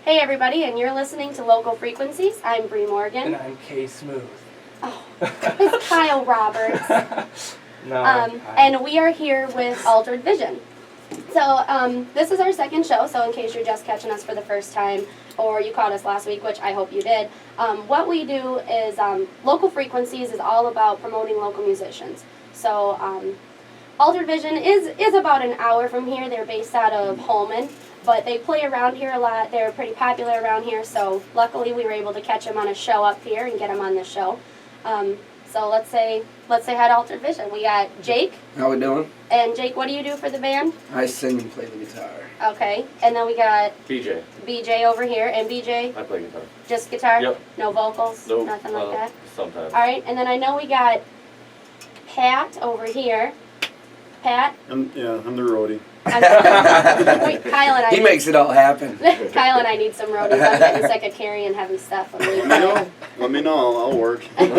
Hey everybody, and you're listening to Local Frequencies. I'm Bree Morgan. And I'm K Smooth. Oh, it's Kyle Roberts. No, and we are here with Altered Vision. So this is our second show, so in case you're just catching us for the first time, or you caught us last week, which I hope you did, what we do is Local Frequencies is all about promoting local musicians. So Altered Vision is about an hour from here. They're based out of Holman, but they play around here a lot. They're pretty popular around here, so luckily we were able to catch them on a show up here and get them on this show. So let's say hi to Altered Vision. We got Jake. How we doing? And Jake, what do you do for the band? I sing and play the guitar. Okay, and then we got BJ over here, and BJ? I play guitar. Just guitar? Yep. No vocals? Nope. Nothing like that? Sometimes. Alright, and then I know we got Pat over here. Pat? I'm the roadie. Wait, Kyle and I He makes it all happen. Kyle and I need some roadies. I'm getting sick of carrying heavy stuff when we play. Let me know. I'll work. Alright,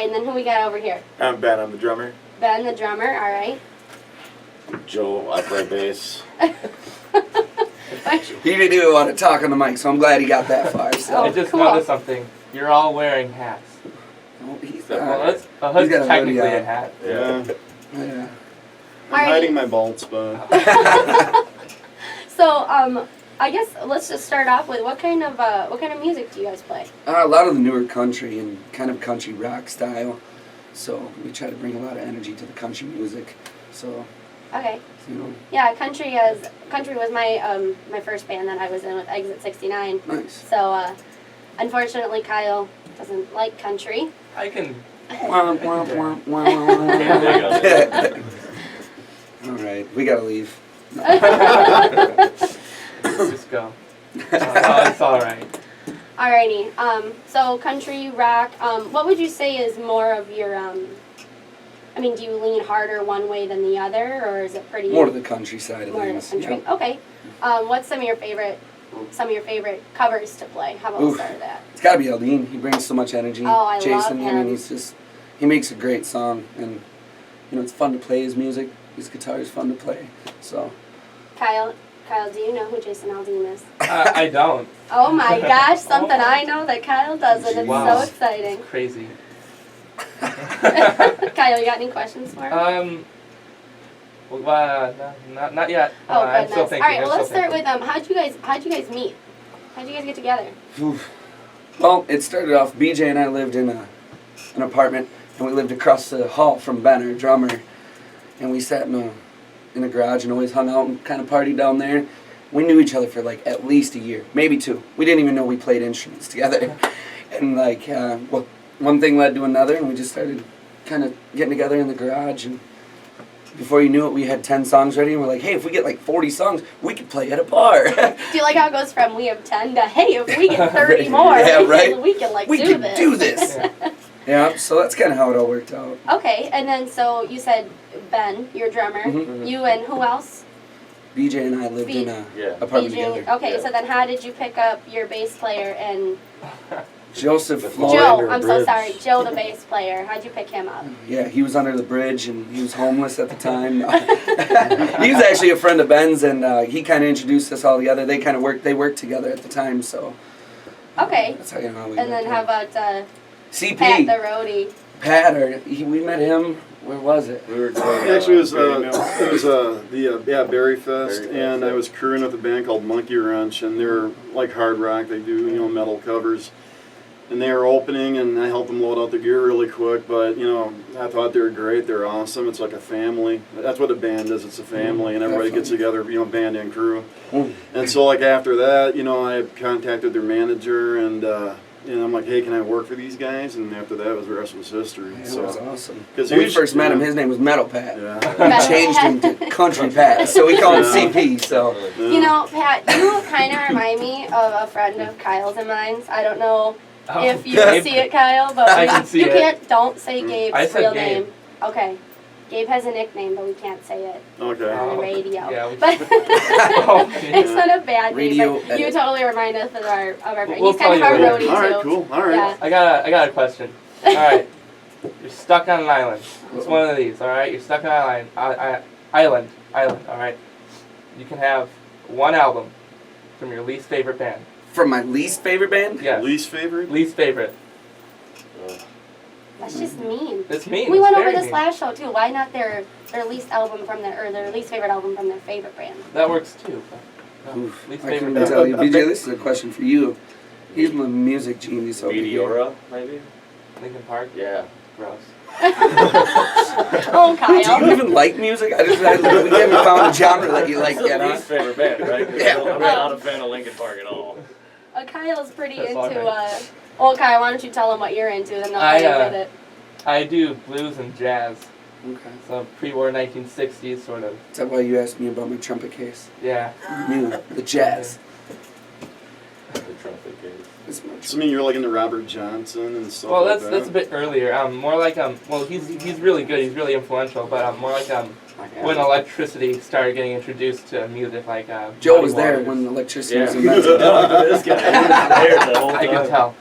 and then who we got over here? I'm Ben. I'm the drummer. Ben, the drummer, alright. Joe, I play bass. He didn't even want to talk on the mic, so I'm glad he got that far. So. Oh, I just cool. noticed something. You're all wearing hats. Oh, he's Well, all that's a hood's got a technically hoodie a on. hat. Yeah. Yeah. I'm hiding my bald spot. So, I guess let's just start off with what kind of music do you guys play? A lot of the newer country and kind of country rock style. So we try to bring a lot of energy to the country music. So, Okay. you know, Yeah, country was my my first band that I was in with Exit 69. nice. So, unfortunately, Kyle doesn't like country. I can. Wah, wah, wah, wah, Yeah, there you All right, we gotta leave. Just go. It's all right. Alrighty. So country rock. What would you say is more of your? I mean, do you lean harder one way than the other, or is it pretty? More to the country side of More to the things. country. Yeah. Okay. What's some of your favorite covers to play? How about we start with that? It's gotta be Aldine. He brings so much energy. Oh, I Jason, love I mean, him. he makes a great song, and you know, it's fun to play his music. His guitar is fun to play. So. Kyle, do you know who Jason Aldean is? I don't. Oh my gosh, something I know that Kyle doesn't. It's Wow. so exciting. It's crazy. Kyle, you got any questions for him? Not yet. Oh, I'm goodness. still All thinking. right, well, let's start with how'd you guys meet? How'd you guys get together? Well, it started off. BJ and I lived in an apartment, and we lived across the hall from Ben, our drummer. And we sat in a garage and always hung out and kind of partied down there. We knew each other for like at least a year, maybe 2. We didn't even know we played instruments together. And like, well, one thing led to another, and we just started kind of getting together in the garage. And before you knew it, we had 10 songs ready, and we're like, hey, if we get like 40 songs, we could play at a bar. Do you like how it goes from we have 10 to hey, if we get 30 more, Yeah, right. we can like we do could this. do this. Yeah, so that's kind of how it all worked out. Okay, and then so you said Ben, your drummer, Mhm. you and who else? BJ and I lived in a Yeah. apartment BJ. together. Okay, Yeah. so then how did you pick up your bass player and Joseph Floyd. Joe? I'm so sorry, Joe, the bass player. How'd you pick him up? Yeah, he was under the bridge and he was homeless at the time. He was actually a friend of Ben's, and he kind of introduced us all together. They kind of worked together at the time, so Okay, that's how you know how we and then met. how about CP Pat the roadie? Pat, we met him. Where was it? We were doing, Actually, it was Berry Berry Fest, Berry Fest, and yeah. I was crewing with a band called Monkey Wrench, and they're like hard rock. They do metal covers, and they were opening, and I helped them load out their gear really quick. But I thought they were great. They're awesome. It's like a family. That's what a band is. It's a family, and everybody gets together. Band and crew. And so like after that, I contacted their manager, and I'm like, hey, can I work for these guys? And after that, the rest was history. It So was awesome. 'cause When we he- first met him, his name was Metal Pat. yeah. We changed him to Country Pat, so we call him Yeah. CP. So You know, Pat, you kind of remind me of a friend of Kyle's and mine's. I don't know if you Gabe. see it, Kyle, but I can see you it. don't say Gabe's I said real Gabe. name. Okay. Gabe has a nickname, but we can't say it Okay. on the radio. Yeah, we But Oh, it's not a bad Radio name. But you totally remind us of our friend. We'll He's kind of tell our you roadie later. too. All right, cool. All right. Yeah. I got a question. All right, you're stuck on an island. It's one of these. All right, you're stuck on an island. Island. All right. You can have one album from your least favorite band. For my least favorite band? Yes. Least favorite? Least favorite. That's just mean. It's mean. We It's went over very this mean. last show too. Why not their least album from their least favorite album from their favorite band? That works too. But, no, Oof, least I favorite. couldn't tell you. BJ, this is a question for you. He's my music genius over here. Meteora, maybe? Linkin Park. Yeah. Gross. Oh, Do you Kyle. even like music? we haven't found a genre that you like That's yet, the huh? least favorite band, right? 'Cause Yeah. I'm not a fan of Linkin Park at all. Kyle's pretty That's into. all right. Well, Kyle, why don't you tell them what you're into, then they'll I, play with it. I do blues and jazz. Okay. So pre-war 1960s sort of. Is that why you asked me about my trumpet case? Yeah. New, the jazz. The trumpet case. It's my So, I mean, you're like into Robert Johnson and stuff Well, like that's a bit earlier. More like well, he's really good. He's really influential. But more like when electricity started getting introduced to music, like Joe Muddy was there Waters. when electricity Yeah. was invented. Look at this guy. He was there the whole I time. can tell.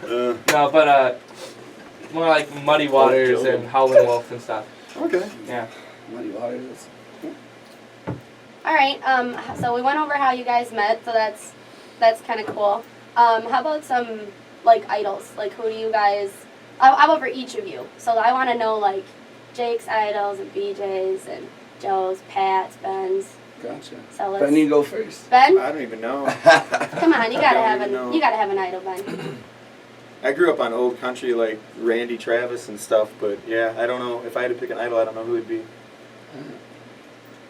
No, but more like Muddy Waters Joe. and Howlin' Wolf and stuff. Okay. Yeah. Muddy Waters. All right. So we went over how you guys met, so that's kind of cool. How about some like idols? Like who do you guys? How about for each of you? So I want to know like Jake's idols and BJ's and Joe's, Pat's, Ben's. Gotcha. So let's. Ben, you go first. Ben, I don't even know. come on, you gotta I have don't even know. you gotta have an idol, Ben. I grew up on old country like Randy Travis and stuff, but yeah, I don't know. If I had to pick an idol, I don't know who it'd be.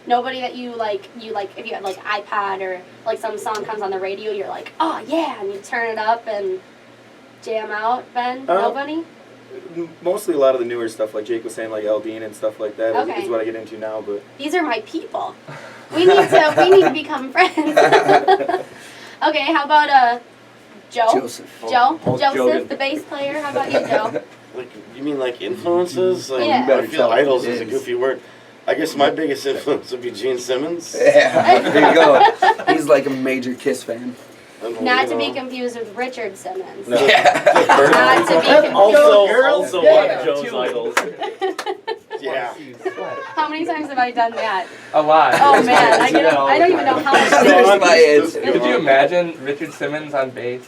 Nobody that you like if you had like iPod or like some song comes on the radio, you're like, oh yeah, and you turn it up and jam out. Ben, nobody. Mostly a lot of the newer stuff, like Jake was saying, like Aldine and stuff like that, Okay. is what I get into now. But These are my people. We need to become friends. Okay, how about Joe? Joseph. Joe? Hulk Joseph, Hogan. the bass player. How about you, Joe? Like, you mean like influences? Like, Yeah. You better I feel tell us idols what it is a is. goofy word. I guess my biggest influence would be Gene Simmons. Yeah, there you go. He's like a major Kiss fan. And, Not you to be know, confused with Richard Simmons. No. Not to be confused. Also Yeah, one of Joe's two. idols. Yeah. How many times have I done that? A lot. Oh man, I do that all I the don't even know time. how much. There's my answer. Could you imagine Richard Simmons on bass?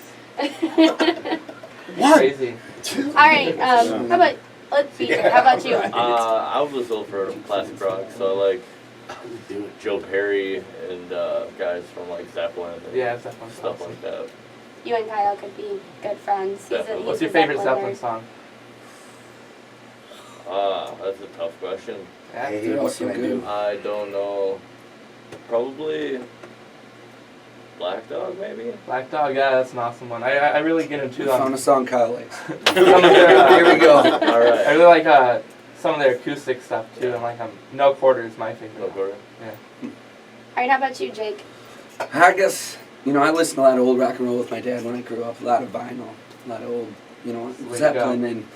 Crazy. All right. How about let's see. How about you? I was over classic rock, so I like Joe Perry and guys from like Zeppelin and Yeah, Zeppelin. stuff like that. You and Kyle could be good friends. Definitely. What's a your favorite Zeppeliner. Zeppelin song? That's a tough question. Yeah. They're all so good. I don't know. Probably Black Dog, maybe? Black Dog, yeah, that's an awesome one. I really get into We found a song Kyle likes. some of their, Here we go. All I right. really like some of their acoustic stuff too, and like No Quarter is my favorite. No quarter. All right. How about you, Jake? I guess, I listened to a lot of old rock and roll with my dad when I grew up. A lot of vinyl, a lot of old, you Zeppelin and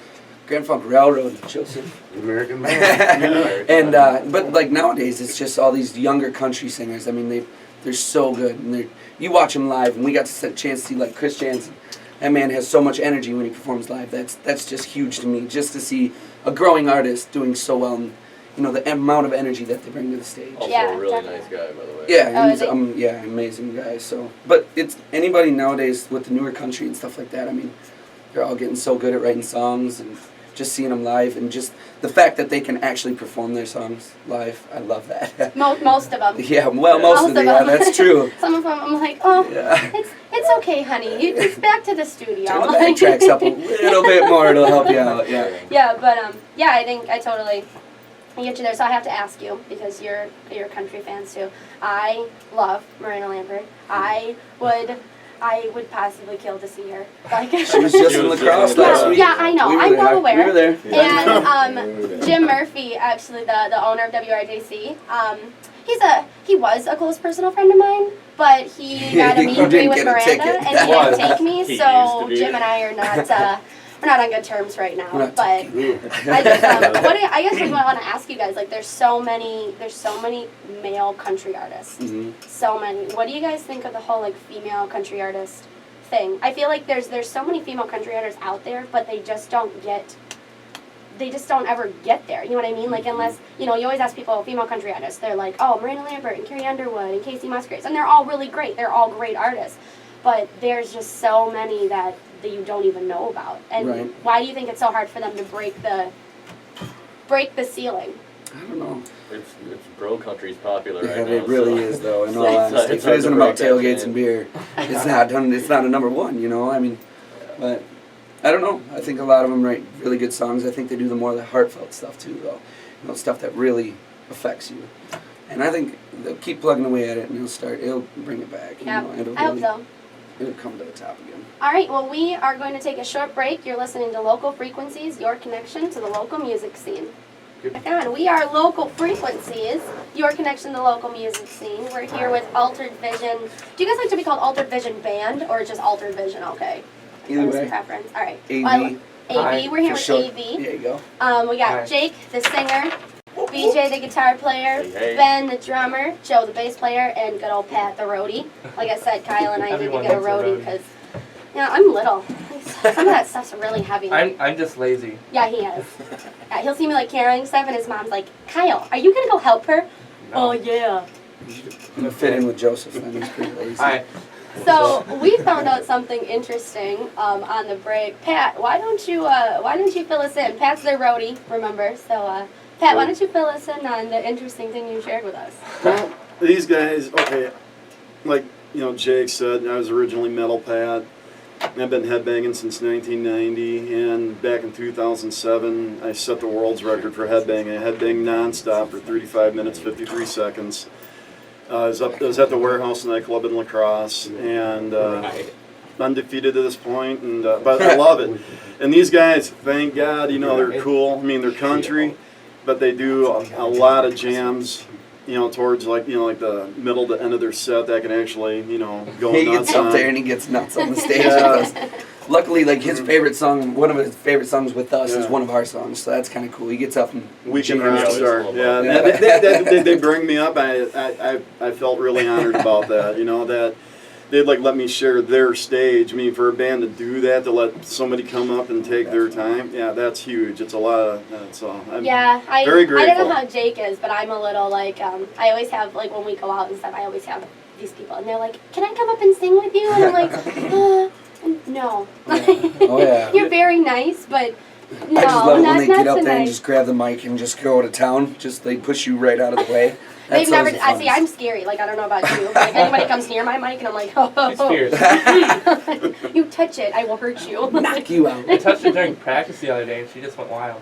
Grand Funk Railroad, Joseph. American man. And but like nowadays, it's just all these younger country singers. I mean, they're so good, and you watch them live, and we got to chance to see like Chris Jansen. That man has so much energy when he performs live. That's just huge to me. Just to see a growing artist doing so well, and the amount of energy that they bring to the stage. Also Yeah, a really definitely. nice guy, by the way. Yeah, Oh, he's is he? amazing guy. So, but it's anybody nowadays with the newer country and stuff like that. I mean, they're all getting so good at writing songs and just seeing them live, and just the fact that they can actually perform their songs live. I love that. Most of them. Yeah, well, Yeah. most of them. Yeah, that's true. Some of them, I'm like, oh, Yeah. it's okay, honey. You just back to the studio. Turn the backtracks up a little bit more. It'll help you out. Yeah. Yeah, but I think I totally get you there. So I have to ask you because you're country fans too. I love Marina Lambert. I would possibly kill to see her. Like She was just in lacrosse last week. Yeah, I know. We were I'm there. well aware. We were there. And Jim Murphy, actually the owner of WRJC, he was a close personal friend of mine, but he got a meet You and greet didn't with get a Miranda, ticket. and he didn't Was. take me. He used So to be. Jim and I are not we're not on good terms right now. We're not But I just I guess what I want to ask you guys, like there's so many male country artists. Mhm. So many. What do you guys think of the whole like female country artist thing? I feel like there's so many female country artists out there, but they just don't ever get there. You know what I mean? Like unless you always ask people female country artists, they're like, oh, Miranda Lambert and Carrie Underwood and Casey Musgraves, and they're all really great. They're all great artists. but there's just so many that you don't even know about. And Right. why do you think it's so hard for them to break the ceiling? I don't know. It's bro country's popular Yeah, right now. it really so. is though. In all It's honesty, it's if it isn't hard about to break that tailgates chain. and beer, it's not done. It's not a number one, you know. I mean, but I don't know. I think a lot of them write really good songs. I think they do the more the heartfelt stuff too, though. You know, stuff that really affects you. And I think they'll keep plugging away at it, and it'll bring it back. You Yeah, know, it'll I hope really- so. It'll come to the top again. All right, well, we are going to take a short break. You're listening to Local Frequencies, your connection to the local music scene. And we are Local Frequencies, your connection to the local music scene. We're here with Altered Vision. Do you guys like to be called Altered Vision Band or just Altered Vision? Okay. Either There's way. a preference. All right. AV. Well, Hi. AV. We're here For with sure. AV. There you go. We got Hi. Jake, the singer, BJ, the guitar player, Hey, hey. Ben, the drummer, Joe, the bass player, and good old Pat, the roadie. Like I said, Kyle and I need to Everyone get a needs a roadie roadie. because, I'm little. Some of that stuff's really heavy. I'm just lazy. Yeah, he is. Yeah, he'll see me like carrying stuff, and his mom's like, "Kyle, are you gonna go help her?" No. Oh yeah. I'm gonna fit in with Joseph. Then he's pretty lazy. Hi. So we found out something interesting on the break. Pat, why don't you fill us in? Pat's the roadie, remember? So Pat, why don't you fill us in on the interesting thing you shared with us? Well, these guys, okay, like, Jake said, I was originally Metal Pat. I've been headbanging since 1990, and back in 2007, I set the world's record for headbanging. I headbanged nonstop for 35 minutes, 53 seconds. I was at the Warehouse nightclub in La Crosse, and undefeated to this point, and but I love it. And these guys, thank God, they're cool. I mean, they're country, but they do a lot of jams. Towards like the middle to end of their set that can actually go He nuts gets up on. there and he gets nuts on the stage. Yeah. Luckily, like his favorite song, one of his favorite songs with us is Yeah. one of our songs, so that's kind of cool. He gets up and Weekend jams. rock Yeah, star. it's Yeah, Yeah. they bring me up. I felt really honored about that. That they'd like let me share their stage. I mean, for a band to do that, to let somebody come up and take their time, yeah, that's huge. It's a lot of that's all. I'm very I grateful. don't know how Jake is, but I'm a little like I always have like when we go out and stuff, I always have these people, and they're like, "Can I come up and sing with you?" And I'm like, no. Oh yeah. You're very nice, but no, I just love it not, when they not get up tonight. there and just grab the mic and just go to town. Just they push you right out of the way. They've That's never. always the I see. funnest. I'm scary. Like I don't know about you. But if anybody comes near my mic and I'm like, oh, He's fierce. you touch it, I will hurt you. Knock you out. I touched her during practice the other day, and she just went wild.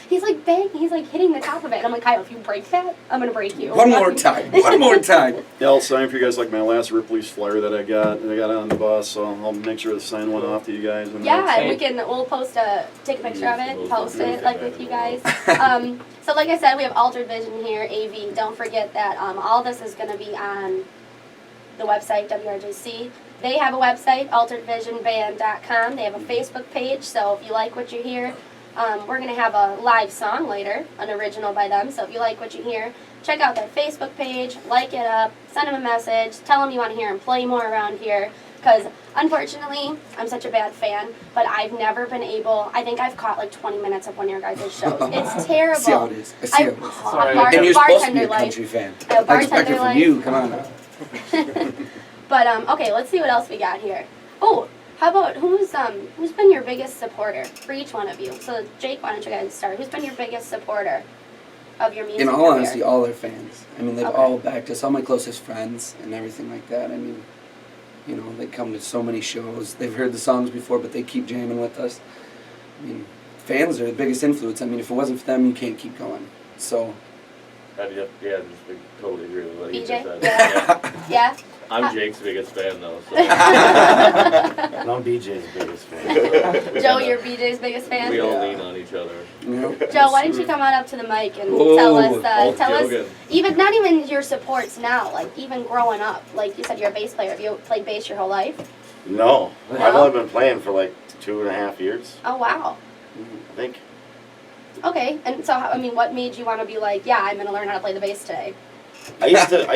He's like bang. He's like hitting the top of it, and I'm like, Kyle, if you break that, I'm gonna break you. One more time. One more time. Yeah, I'll sign for you guys like my last Ripley's flyer that I got on the bus, so I'll make sure to sign one off to you guys. And Yeah, and we'll take a picture of it, post it like with you guys. So like I said, we have Altered Vision here, AV. Don't forget that all this is going to be on the website, WRJC. They have a website, alteredvisionband.com. They have a Facebook page, so if you like what you hear, we're going to have a live song later, an original by them. So if you like what you hear, check out their Facebook page, like it up, send them a message, tell them you want to hear them play more around here. Because unfortunately, I'm such a bad fan, but I've never been able. I think I've caught like 20 minutes of one of your guys' shows. It's terrible. I see how it is. I see how it is. Sorry. And you're supposed to be bartender a life. country fan. Yeah, I expect bartender it from life. you. Come on now. But okay, let's see what else we got here. Oh, how about who's been your biggest supporter for each one of you? So Jake, why don't you guys start? Who's been your biggest supporter of your music In all career? honesty, all our fans. I mean, they've Okay. all backed us. All my closest friends and everything like that. I mean, they come to so many shows. They've heard the songs before, but they keep jamming with us. I mean, fans are the biggest influence. I mean, if it wasn't for them, you can't keep going. So, Totally agree with what you BJ? just said. Yeah. Yeah? I'm Jake's biggest fan though. So. And I'm BJ's biggest fan. Joe, you're BJ's biggest fan? We all lean on each other. Joe, why don't you come on up to the mic and Whoa. tell us, Hulk Hogan. even not even your supports now, like even growing up. Like you said, you're a bass player. Have you played bass your whole life? No, I've only been playing for like 2.5 years, Oh wow. I think. Okay, and so what made you want to be like, yeah, I'm gonna learn how to play the bass today? I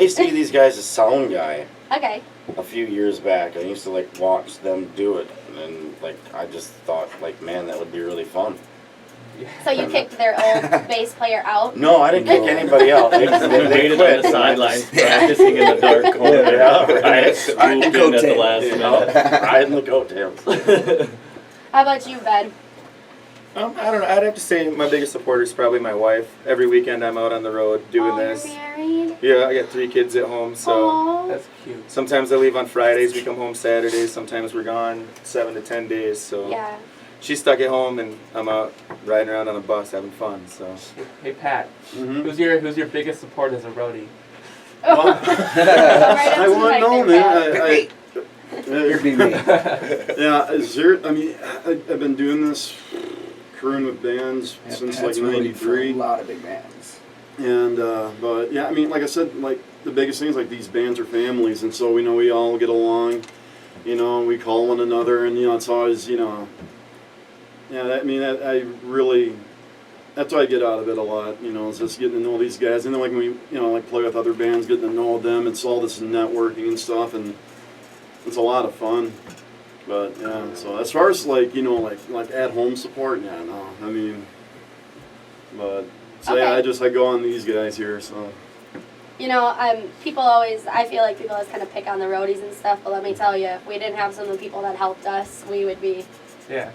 used to be these guys' sound guy Okay. a few years back. I used to watch them do it, and I just thought man, that would be really fun. So you kicked their old bass player out? No, I didn't kick anybody out. They Waited on quit. the sidelines practicing in the dark corner. Yeah. Right. Swooped in at the last You know, minute. riding the coattails. How about you, Ben? I don't know. I'd have to say my biggest supporter is probably my wife. Every weekend I'm out on the road doing Oh, this. you're married? Yeah, I got 3 kids at home, so Aw. That's cute. sometimes I leave on Fridays. We come home Saturdays. Sometimes we're gone 7 to 10 days. So Yeah. she's stuck at home, and I'm out riding around on the bus having fun. So. Hey Pat, Mm-hmm. who's your biggest support as a roadie? Well, Right I into the won't mic know, there, Pat. man. You're being me. Yeah, I mean, I've been doing this, crewing with bands since like Pat's rooting for a '93, lot of big bands. and but yeah, I mean, like I said, like the biggest thing is like these bands are families, and so we know we all get along, you know, we call one another, and you know, it's always, you know, yeah, I mean, I really. That's what I get out of it a lot, you know, is just getting to know these guys. And then like when we, you know, like play with other bands, getting to know them, it's all this networking and stuff, and it's a lot of fun. But yeah, so as far as like, you know, like at home support, yeah, no, I mean, but so yeah, Okay. I go on these guys here, so. You know, people always, I feel like people always kind of pick on the roadies and stuff, but let me tell you, if we didn't have some of the people that helped us, we would be Yeah.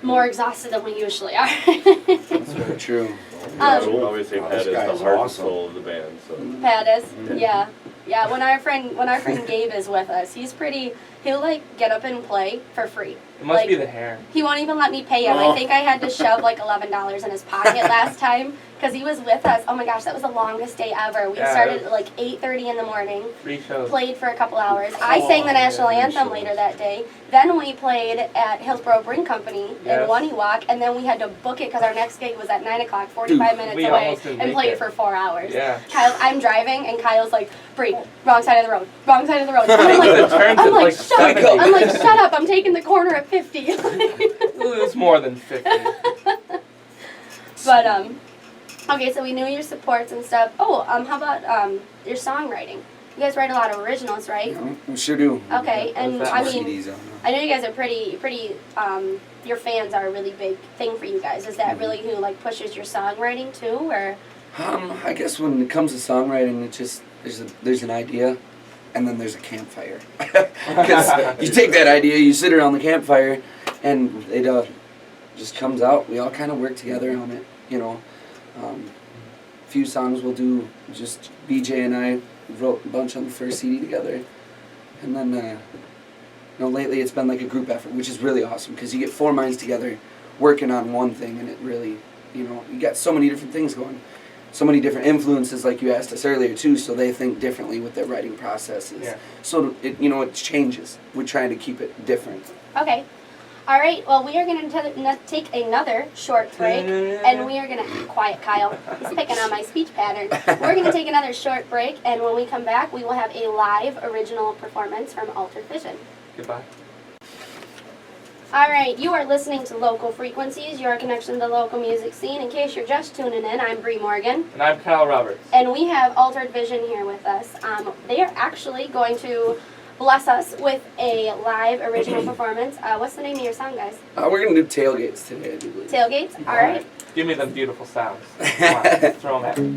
more exhausted than we usually are. That's very true. Obviously, Oh, Pat this is guy the is heart and awesome. soul of the band. So. Pat is, yeah. Yeah, when our friend Gabe is with us, he'll like get up and play for free. It must Like, be the hair. He won't even let me pay him. I think I had to shove like $11 in his pocket last time because he was with us. Oh my gosh, that was the longest day ever. We Yeah, started at like 8:30 in the morning, Free shows. played for a couple hours. I sang the national anthem later that day. Then we played at Hillsborough Brewing Company in Yes. Waniwak, and then we had to book it because our next gig was at 9 o'clock, 45 minutes we away, almost didn't and make played it. for 4 hours. Yeah. Kyle, I'm driving, and Kyle's like, Bree, wrong side of the road, wrong side of the road. And I'm The like, turns I'm at like, like shut 70. up. I'm like, shut up. I'm taking the corner at 50. It was more than 50. But okay, so we knew your supports and stuff. Oh, how about your songwriting? You guys write a lot of originals, right? Yeah, we sure do. Okay, and What's that? I mean, CDs on I know you guys are pretty. Your fans are a really big thing for you guys. Is that really who like pushes your songwriting too, or? I guess when it comes to songwriting, it just there's an idea, and then there's a campfire. Because you take that idea, you sit around the campfire, and it just comes out. We all kind of work together on it, you know. A few songs we'll do. Just BJ and I wrote a bunch on the first CD together, and then you know, lately it's been like a group effort, which is really awesome because you get 4 minds together working on one thing, and it really, you know, you got so many different things going. So many different influences, like you asked us earlier too, so they think differently with their writing processes. Yeah. So it, you know, it changes. We're trying to keep it different. Okay. All right. Well, we are going to take another short break, and we are going to quiet Kyle. He's picking on my speech pattern. We're going to take another short break, and when we come back, we will have a live original performance from Altered Vision. Goodbye. All right, you are listening to Local Frequencies, your connection to the local music scene. In case you're just tuning in, I'm Bree Morgan, And I'm Kyle Roberts. and we have Altered Vision here with us. They are actually going to bless us with a live original performance. What's the name of your song, guys? We're gonna do tailgates today, I do believe. Tailgates? All right. Give me them beautiful sounds. Come on, throw them at me.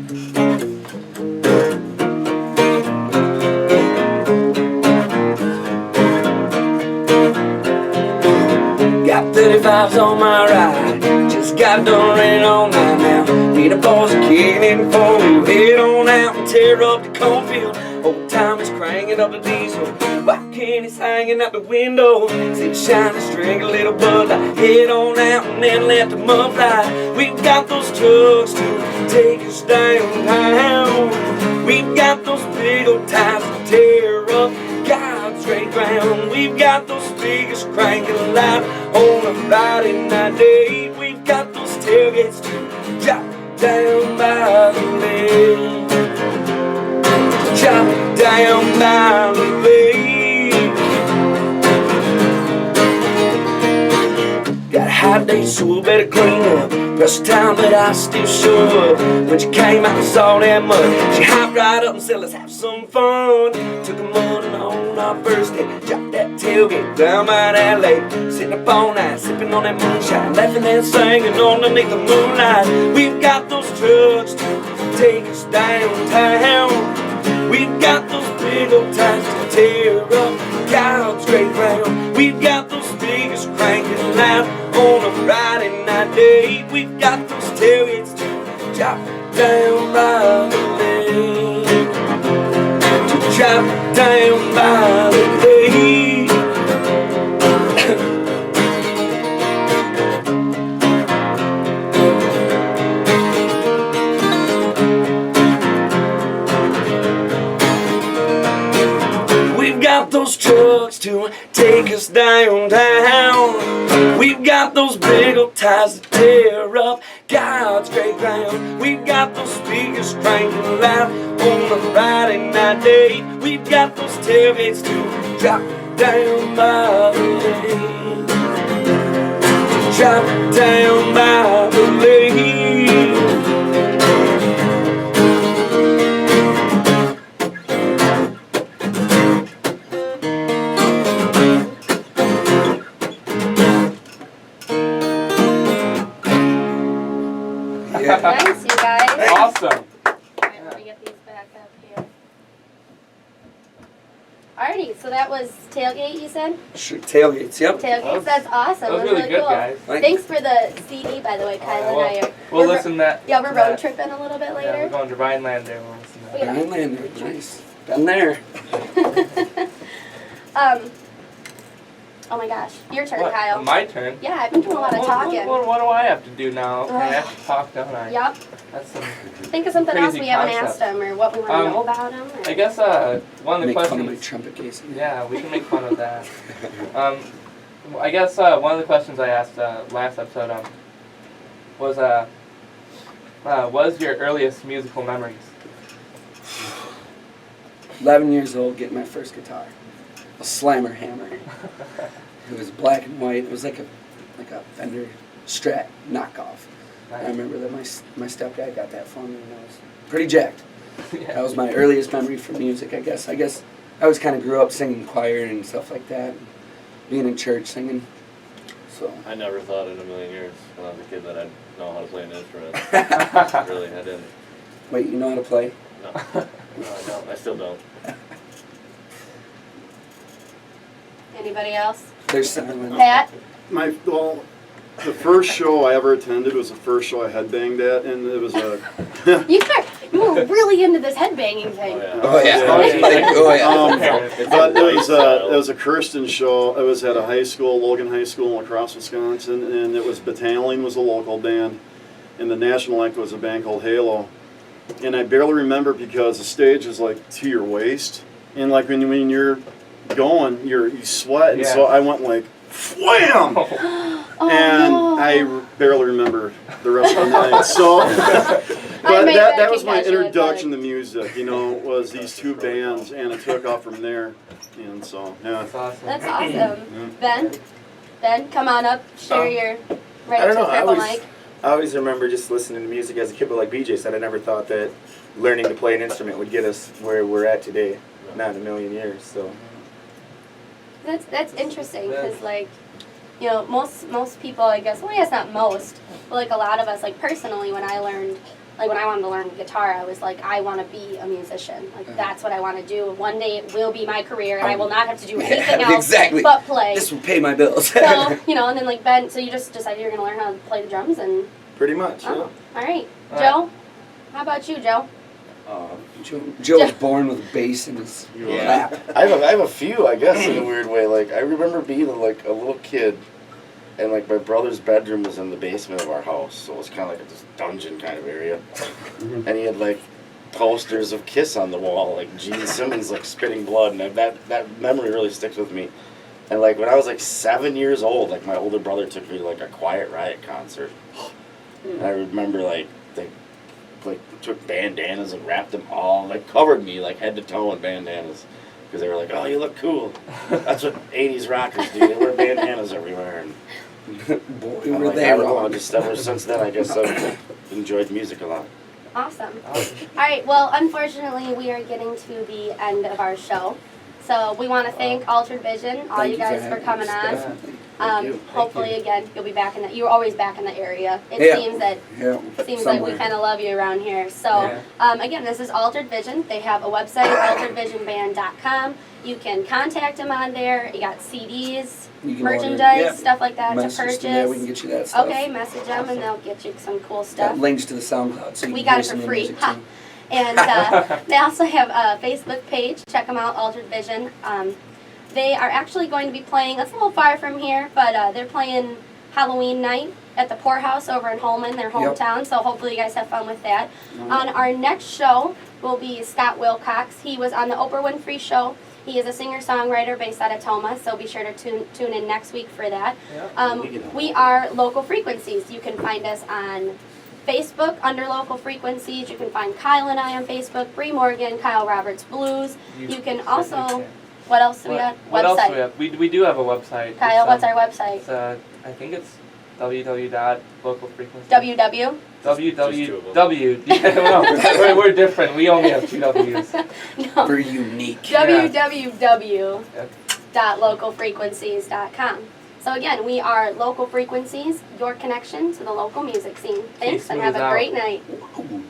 Got 35s on my ride, just got done running all night now. Need a boss kicking in for me, head on out and tear up the cornfield. Old time is cranking up the diesel, white candy's hanging out the window. See the shining string, a little bud light. Head on out and then let the mud fly. We've got those trucks to take us downtown. We've got those big old tires to tear up God's great ground. We've got those speakers cranking loud on a Friday night day. We've got those tailgates to drop down by the lake. Drop down by the lake. Got high that day, so I better clean up. Press the time, but I still show up. When she came out and saw that mud, she hopped right up and said, let's have some fun. Took a mud on our first day, dropped that tailgate down by that lake. Sitting up all night, sipping on that moonshine, laughing and singing underneath the moonlight. We've got those trucks to take us downtown. We've got those big old tires to tear up God's great ground. We've got those speakers cranking loud on a Friday night day. We've got those tailgates to drop down by the lake. To drop down by the lake. We've got those trucks to take us downtown. We've got those big old tires to tear up God's great ground. We've got those speakers cranking loud on a Friday night day. We've got those tailgates to drop down by the lake. To drop down by the lake. Nice, you guys. Awesome. Alright, let me get these back up here. Alrighty, so that was tailgate, you said? Sure, tailgates, yep. Tailgates, that's awesome. That was That's really good, cool. guys. Thanks for the CD, by the way, Kyle and I are. We'll we're- listen to that. Yeah, we're to that. road tripping a little bit Yeah, we're later. going to Rhineland there. We'll listen to that. Yeah. Rhinelander, nice. Been there. Oh my gosh, your turn, What? Kyle. My turn? Yeah, I've been doing a lot of talking. What do I have to do now? I have to talk, don't I? Yep. That's some, Think of something else Crazy we haven't concept. asked him, or what we want to know Um, about him. I guess one of the Make fun of my questions. trumpet case. Yeah, we can make fun of that. I guess one of the questions I asked last episode was what is your earliest musical memories? 11 years old, getting my first guitar. A Slammer hammer. It was black and white. It was like a Fender Strat knockoff. I remember that my stepdad got that for me, and I was pretty jacked. That was my earliest memory for music, I guess. I always kind of grew up singing choir and stuff like that, and being in church singing. So I never thought in a million years when I was a kid that I'd know how to play an instrument. Really, I didn't. wait, you know how to play? No, no, I don't. I still don't. Anybody else? There's silent. Pat? The first show I ever attended was the first show I headbanged at, and it was a. You were really into this headbanging thing. Oh yeah. But it was a Kirsten show. It was at a high school, Logan High School in La Crosse, Wisconsin, and it was Battalion was a local band, and the national act was a band called Halo. And I barely remember because the stage is like to your waist, and like when you're going, you sweat, and so I went like wham, Oh, and no. I barely remember the rest of the night. So, but made that that was my concussion, introduction to music. You know, was these two bands, and it took off from there. And so, yeah. That's awesome. That's awesome. Ben, come on up, share your right I don't to know. cripple mic. I always remember just listening to music as a kid, but like BJ said, I never thought that learning to play an instrument would get us where we're at today. Not in a million years. So That's interesting because like, you know, most people, I guess, well, yes, not most, but like a lot of us, like personally, when I wanted to learn guitar, I was like, I want to be a musician. Like that's what I want to do. One day it will be my career, and I will not have to do anything else but play. This will pay my bills. So you know, and then like Ben, so you just decided you're gonna learn how to play the drums, and pretty much. oh, Yeah. all right, Joe. How about you, Joe? Joe was born with a bass in his lap. I have a few, I guess, in a weird way. Like, I remember being like a little kid, and like my brother's bedroom was in the basement of our house, so it was kind of like this dungeon kind of area. And he had like posters of Kiss on the wall, like Gene Simmons like spitting blood, and that memory really sticks with me. And like when I was like 7 years old, like my older brother took me to like a Quiet Riot concert. And I remember like they took bandanas and wrapped them all, like covered me like head to toe in bandanas, because they were like, "Oh, you look cool." That's what '80s rockers do. They wear bandanas everywhere, and Boy, I'm were like, they I don't know, wrong. just ever since then, I guess I've enjoyed music a lot. Awesome. Awesome. All right, well, unfortunately, we are getting to the end of our show. So we want to thank Altered Vision, all Thank you guys for having coming us, on. definitely. Thank you. Hopefully, you. again, you'll be back in the. You're always back in the area. It Yeah. seems that Yeah, like we somewhere. kind of love you around here. So Yeah. again, this is Altered Vision. They have a website, alteredvisionband.com. You can contact them on there. You got CDs, You can order- merchandise, yeah. stuff like that Message to purchase. them there, we can get you that stuff. Okay, message them and they'll get you some cool Got stuff. links to the SoundCloud, so you We can got hear it some for of the free. music Ha. too. And they also have a Facebook page. Check them out, Altered Vision. They are actually going to be playing, it's a little far from here, but they're playing Halloween night at the Poorhouse over in Holman, their hometown. So hopefully you guys have fun with that. On our next show will be Scott Wilcox. He was on the Oprah Winfrey Show. He is a singer-songwriter based out of Toma, so be sure to tune in next week for that. We are Local Frequencies. You can find us on Facebook under Local Frequencies. You can find Kyle and I on Facebook, Bree Morgan, Kyle Roberts Blues. You can also, what else do we got? What else do we have? We do have a website. Kyle, It's, what's our website? It's, I think it's www.localfrequency. www. www. Yeah, no, we're different. We only have two W's. No. We're unique. www.localfrequencies.com. So again, we are Local Frequencies, your connection to the local music scene. Thanks and have a Smooth great out. night. Ooh.